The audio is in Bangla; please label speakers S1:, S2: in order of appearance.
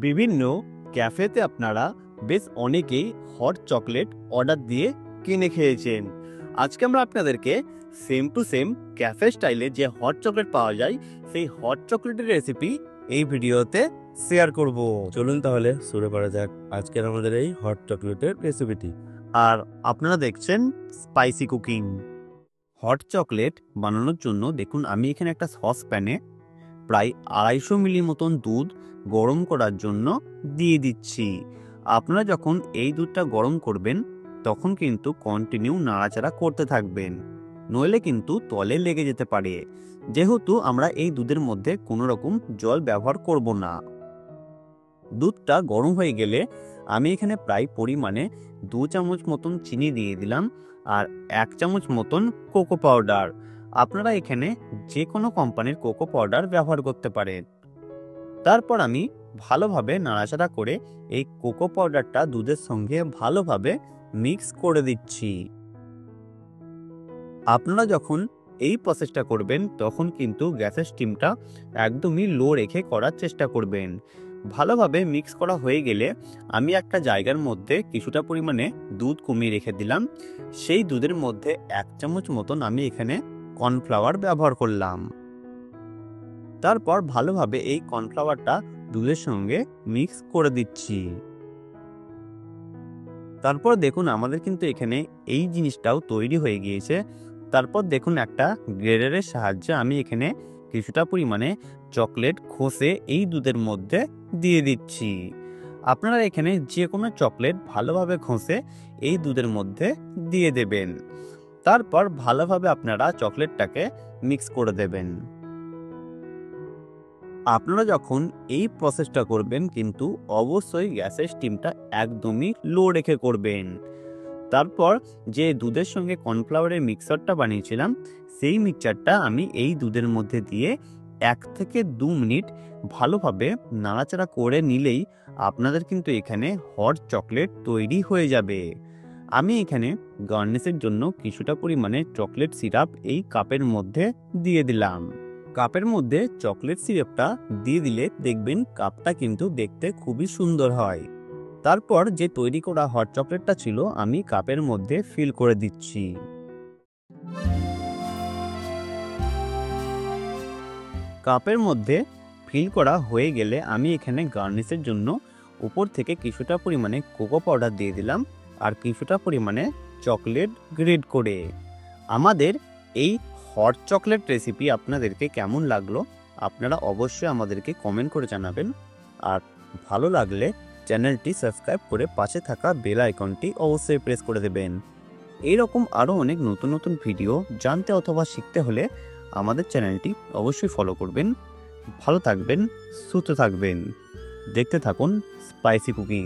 S1: বিভিন্ন ক্যাফেতে আপনারা বেশ অনেকেই হট চকলেট অর্ডার দিয়ে কিনে খেয়েছেন। আজকে আমরা আপনাদেরকে সেম টু সেম ক্যাফে স্টাইলে যে হট চকলেট পাওয়া যায় সেই হট চকলেটের রেসিপি এই ভিডিওতে শেয়ার করব।
S2: চলুন তাহলে শুরু করা যাক আজকের আমাদের এই হট চকলেটের রেসিপিটি।
S1: আর আপনারা দেখছেন স্পাইসি কুকিং। হট চকলেট বানানোর জন্য দেখুন আমি এখানে একটা সস প্যানে প্রায় 250 মিলি মতন দুধ গরম করার জন্য দিয়ে দিচ্ছি। আপনারা যখন এই দুধটা গরম করবেন তখন কিন্তু কন্টিনিউ নাড়াচাড়া করতে থাকবেন, নইলে কিন্তু তলে লেগে যেতে পারে। যেহেতু আমরা এই দুধের মধ্যে কোনো রকম জল ব্যবহার করব না। দুধটা গরম হয়ে গেলে আমি এখানে প্রায় পরিমাণে 2 চামচ মতন চিনি দিয়ে দিলাম আর 1 চামচ মতন কোকো পাউডার। আপনারা এখানে যে কোনো কোম্পানির কোকো পাউডার ব্যবহার করতে পারেন। তারপর আমি ভালোভাবে নাড়াচাড়া করে এই কোকো পাউডারটা দুধের সঙ্গে ভালোভাবে মিক্স করে দিচ্ছি। আপনারা যখন এই প্রসেসটা করবেন তখন কিন্তু গ্যাসের স্টিমটা একদমই লো রেখে করার চেষ্টা করবেন। ভালোভাবে মিক্স করা হয়ে গেলে আমি একটা জায়গার মধ্যে কিছুটা পরিমাণে দুধ কমিয়ে রেখে দিলাম। সেই দুধের মধ্যে 1 চামচ মতন আমি এখানে কর্নফ্লাওয়ার ব্যবহার করলাম। তারপর ভালোভাবে এই কর্নফ্লাওয়ারটা দুধের সঙ্গে মিক্স করে দিচ্ছি। তারপর দেখুন আমাদের কিন্তু এখানে এই জিনিসটাও তৈরি হয়ে গিয়েছে। তারপর দেখুন একটা গ্রেডারের সাহায্যে আমি এখানে কিছুটা পরিমাণে চকলেট খসে এই দুধের মধ্যে দিয়ে দিচ্ছি। আপনারা এখানে যে কোনো চকলেট ভালোভাবে ঘষে এই দুধের মধ্যে দিয়ে দেবেন। তারপর ভালোভাবে আপনারা চকলেটটাকে মিক্স করে দেবেন। আপনারা যখন এই প্রসেসটা করবেন কিন্তু অবশ্যই গ্যাসের স্টিমটা একদমই লো রেখে করবেন। তারপর যে দুধের সঙ্গে কর্নফ্লাওয়ারের মিক্সচারটা বানিয়েছিলাম সেই মিক্সচারটা আমি এই দুধের মধ্যে দিয়ে 1 থেকে 2 মিনিট ভালোভাবে নাড়াচাড়া করে নিলেই আপনাদের কিন্তু এখানে হট চকলেট তৈরি হয়ে যাবে। আমি এখানে গার্নিশের জন্য কিছুটা পরিমাণে চকলেট সিরাপ এই কাপের মধ্যে দিয়ে দিলাম। কাপের মধ্যে চকলেট সিরাপটা দিয়ে দিলে দেখবেন কাপটা কিন্তু দেখতে খুবই সুন্দর হয়। তারপর যে তৈরি করা হট চকলেটটা ছিল আমি কাপের মধ্যে ফিল করে দিচ্ছি। কাপের মধ্যে ফিল করা হয়ে গেলে আমি এখানে গার্নিশের জন্য উপর থেকে কিছুটা পরিমাণে কোকো পাউডার দিয়ে দিলাম আর কিছুটা পরিমাণে চকলেট গ্রেড করে। আমাদের এই হট চকলেট রেসিপি আপনাদেরকে কেমন লাগলো আপনারা অবশ্যই আমাদেরকে কমেন্ট করে জানাবেন। আর ভালো লাগলে চ্যানেলটি সাবস্ক্রাইব করে পাশে থাকা বেল আইকনটি অবশ্যই প্রেস করে দেবেন। এইরকম আরও অনেক নতুন নতুন ভিডিও জানতে অথবা শিখতে হলে আমাদের চ্যানেলটি অবশ্যই ফলো করবেন। ভালো থাকবেন, সুস্থ থাকবেন, দেখতে থাকুন স্পাইসি কুকিং।